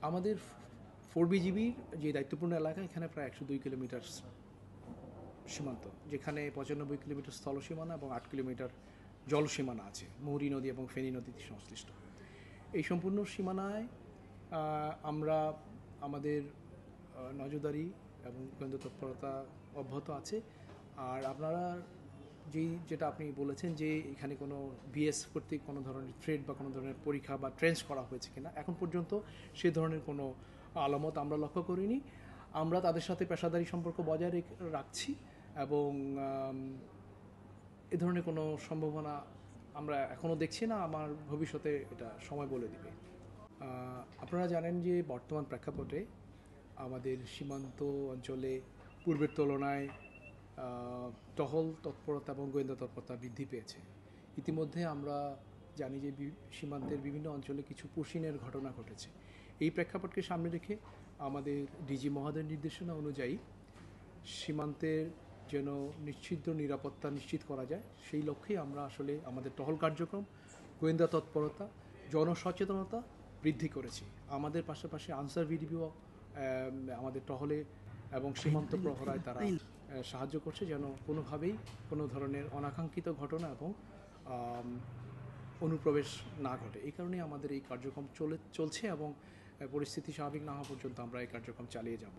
আমাদের 4 বিজিবির যে দায়িত্বপূর্ণ এলাকা এখানে প্রায় 102 কিলোমিটার সীমান্ত, যেখানে 95 কিলোমিটার স্থল সীমানা এবং 8 কিলোমিটার জল সীমানা আছে মুহুরী নদী এবং ফেনী নদীতে সংশ্লিষ্ট। এই সম্পূর্ণ সীমানায় আমরা আমাদের নজরদারি এবং গোয়েন্দা তৎপরতা অব্যাহত আছে। আর আপনারা যেটা আপনি বলেছেন যে এখানে কোনো বিএস কর্তৃক কোনো ধরনের থ্রেড বা কোনো ধরনের পরীক্ষা বা ট্রেন্স করা হয়েছে কিনা, এখন পর্যন্ত সে ধরনের কোনো আলামত আমরা লক্ষ্য করিনি। আমরা তাদের সাথে পেশাদারি সম্পর্ক বজায় রাখছি এবং এ ধরনের কোনো সম্ভাবনা আমরা এখনও দেখছি না। আমার ভবিষ্যতে এটা সময় বলে দিবে। আপনারা জানেন যে বর্তমান প্রেক্ষাপটে আমাদের সীমান্ত অঞ্চলে পূর্বের তুলনায় টহল তৎপরতা এবং গোয়েন্দা তৎপরতা বৃদ্ধি পেয়েছে। ইতিমধ্যে আমরা জানি যে সীমান্তের বিভিন্ন অঞ্চলে কিছু পুশিনের ঘটনা ঘটেছে। এই প্রেক্ষাপটকে সামনে রেখে আমাদের ডিজি মহোদয়ের নির্দেশনা অনুযায়ী সীমান্তের যেন নিশ্চিত নিরাপত্তা নিশ্চিত করা যায়, সেই লক্ষ্যেই আমরা আসলে আমাদের টহল কার্যক্রম, গোয়েন্দা তৎপরতা, জনসচেতনতা বৃদ্ধি করেছি। আমাদের পাশাপাশি আনসার ভিডিও আমাদের টহলে এবং সীমান্ত প্রহরায় তারা সাহায্য করছে, যেন কোনোভাবেই কোনো ধরনের অনাকাঙ্ক্ষিত ঘটনা এবং অনুপ্রবেশ না ঘটে। এই কারণে আমাদের এই কার্যক্রম চলছে এবং পরিস্থিতি স্বাভাবিক না হওয়া পর্যন্ত আমরা এই কার্যক্রম চালিয়ে যাব।